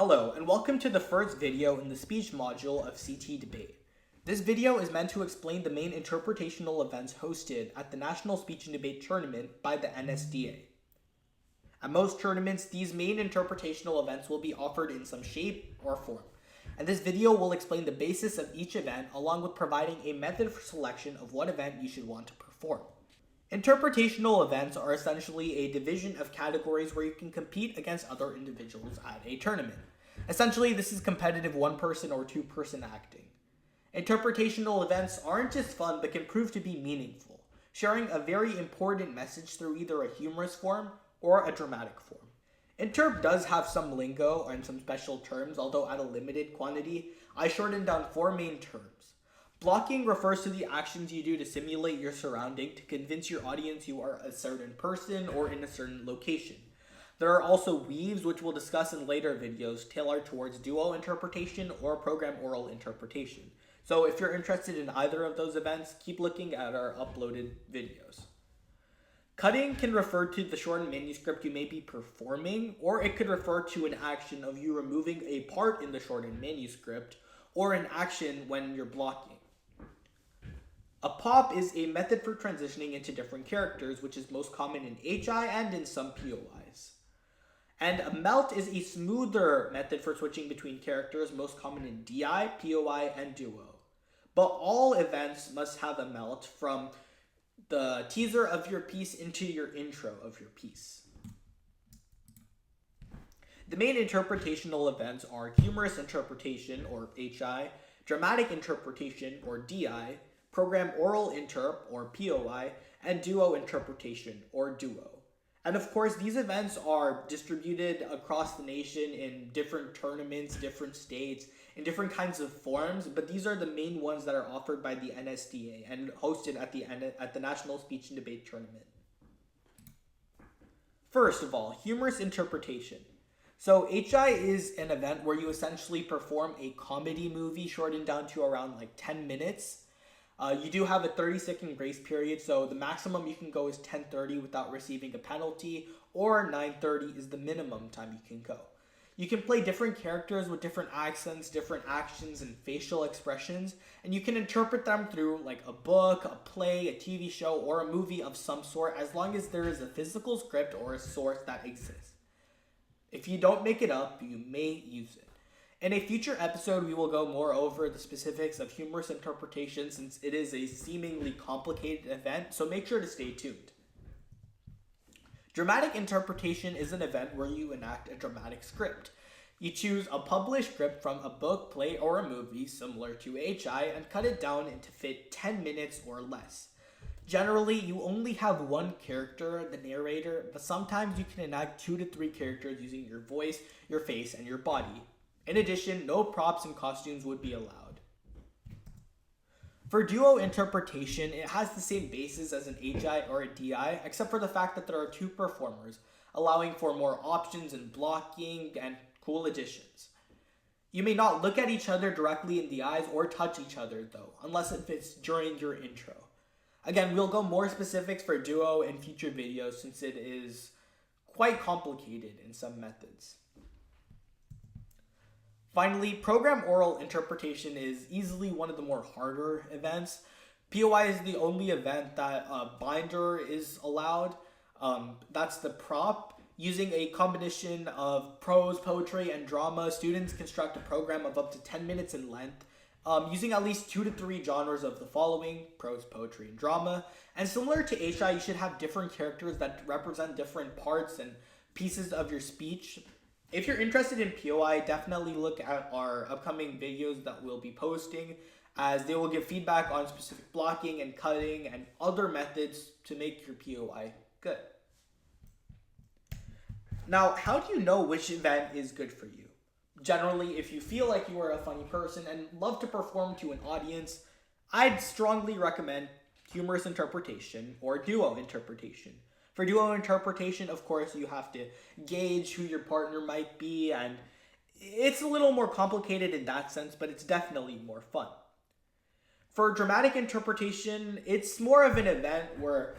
Hello, and welcome to the first video in the speech module of CT Debate. This video is meant to explain the main interpretational events hosted at the National Speech and Debate Tournament by the NSDA. At most tournaments, these main interpretational events will be offered in some shape or form, and this video will explain the basis of each event along with providing a method for selection of what event you should want to perform. Interpretational events are essentially a division of categories where you can compete against other individuals at a tournament. Essentially, this is competitive one-person or two-person acting. Interpretational events aren't just fun but can prove to be meaningful, sharing a very important message through either a humorous form or a dramatic form. Interp does have some lingo and some special terms, although at a limited quantity. I shortened down four main terms. Blocking refers to the actions you do to simulate your surrounding to convince your audience you are a certain person or in a certain location. There are also weaves, which we'll discuss in later videos, tailored towards duo interpretation or program oral interpretation. So if you're interested in either of those events, keep looking at our uploaded videos. Cutting can refer to the shortened manuscript you may be performing, or it could refer to an action of you removing a part in the shortened manuscript, or an action when you're blocking. A pop is a method for transitioning into different characters, which is most common in HI and in some POIs. And a melt is a smoother method for switching between characters, most common in DI, POI, and Duo. But all events must have a melt from the teaser of your piece into your intro of your piece. The main interpretational events are humorous interpretation, or HI, dramatic interpretation, or DI, program oral interp, or POI, and duo interpretation, or duo. And of course, these events are distributed across the nation in different tournaments, different states, in different kinds of forms, but these are the main ones that are offered by the NSDA and hosted at the National Speech and Debate Tournament. First of all, humorous interpretation. So HI is an event where you essentially perform a comedy movie shortened down to around 10 minutes. You do have a 30-second grace period, so the maximum you can go is 10:30 without receiving a penalty, or 9:30 is the minimum time you can go. You can play different characters with different accents, different actions, and facial expressions, and you can interpret them through a book, a play, a TV show, or a movie of some sort, as long as there is a physical script or a source that exists. If you don't make it up, you may use it. In a future episode, we will go more over the specifics of humorous interpretation since it is a seemingly complicated event, so make sure to stay tuned. Dramatic interpretation is an event where you enact a dramatic script. You choose a published script from a book, play, or a movie similar to HI and cut it down to fit 10 minutes or less. Generally, you only have one character, the narrator, but sometimes you can enact 2 to 3 characters using your voice, your face, and your body. In addition, no props and costumes would be allowed. For duo interpretation, it has the same basis as an HI or a DI, except for the fact that there are 2 performers, allowing for more options in blocking and cool additions. You may not look at each other directly in the eyes or touch each other though, unless if it's during your intro. Again, we'll go more specifics for duo in future videos since it is quite complicated in some methods. Finally, program oral interpretation is easily one of the more harder events. POI is the only event that a binder is allowed. That's the prop. Using a combination of prose, poetry, and drama, students construct a program of up to 10 minutes in length, using at least 2 to 3 genres of the following: prose, poetry, and drama. And similar to HI, you should have different characters that represent different parts and pieces of your speech. If you're interested in POI, definitely look at our upcoming videos that we'll be posting, as they will give feedback on specific blocking and cutting and other methods to make your POI good. Now, how do you know which event is good for you? Generally, if you feel like you are a funny person and love to perform to an audience, I'd strongly recommend humorous interpretation or duo interpretation. For duo interpretation, of course, you have to gauge who your partner might be, and it's a little more complicated in that sense, but it's definitely more fun. For dramatic interpretation, it's more of an event where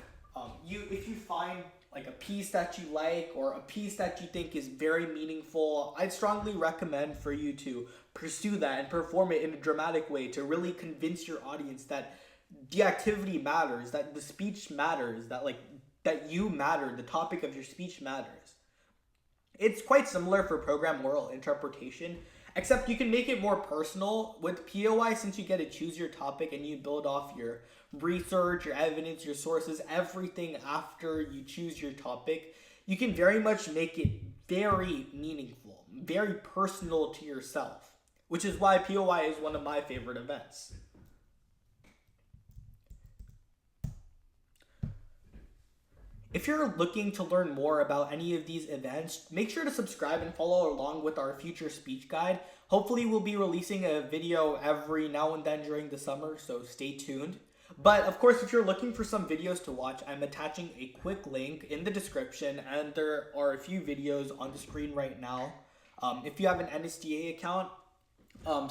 If you find like a piece that you like or a piece that you think is very meaningful, I'd strongly recommend for you to pursue that and perform it in a dramatic way to really convince your audience that the activity matters, that the speech matters, that you matter, the topic of your speech matters. It's quite similar for program oral interpretation, except you can make it more personal. With POI, since you get to choose your topic and you build off your research, your evidence, your sources, everything after you choose your topic, you can very much make it very meaningful, very personal to yourself, which is why POI is one of my favorite events. If you're looking to learn more about any of these events, make sure to subscribe and follow along with our future speech guide. Hopefully we'll be releasing a video every now and then during the summer, so stay tuned. But of course, if you're looking for some videos to watch, I'm attaching a quick link in the description, and there are a few videos on the screen right now. If you have an NSDA account,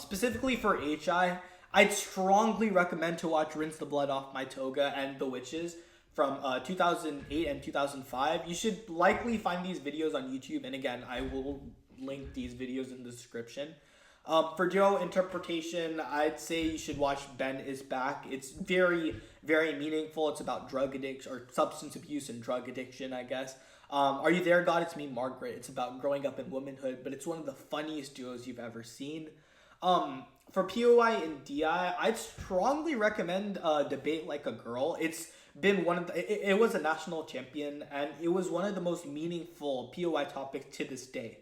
specifically for HI, I'd strongly recommend to watch Rinse the Blood Off My Toga and The Witches from 2008 and 2005. You should likely find these videos on YouTube, and again, I will link these videos in the description. For duo interpretation, I'd say you should watch Ben is Back. It's very, very meaningful. It's about drug addiction, or substance abuse and drug addiction, I guess. Are You There, God? It's Me, Margaret. It's about growing up in womanhood, but it's one of the funniest duos you've ever seen. For POI and DI, I'd strongly recommend Debate Like a Girl. It's been one of the, it was a national champion, and it was one of the most meaningful POI topics to this day.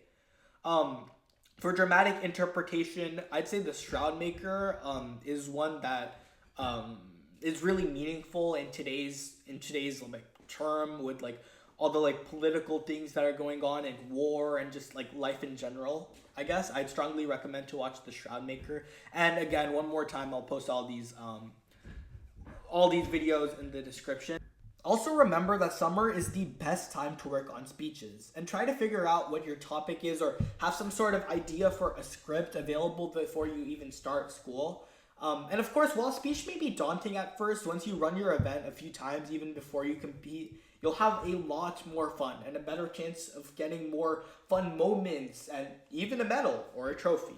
For dramatic interpretation, I'd say the Shroud Maker is one that is really meaningful in today's like term, with like all the like political things that are going on and war and just like life in general. I guess I'd strongly recommend to watch the Shroud Maker. And again, one more time, I'll post all these videos in the description. Also remember that summer is the best time to work on speeches, and try to figure out what your topic is, or have some sort of idea for a script available before you even start school. And of course, while speech may be daunting at first, once you run your event a few times, even before you compete, you'll have a lot more fun and a better chance of getting more fun moments and even a medal or a trophy.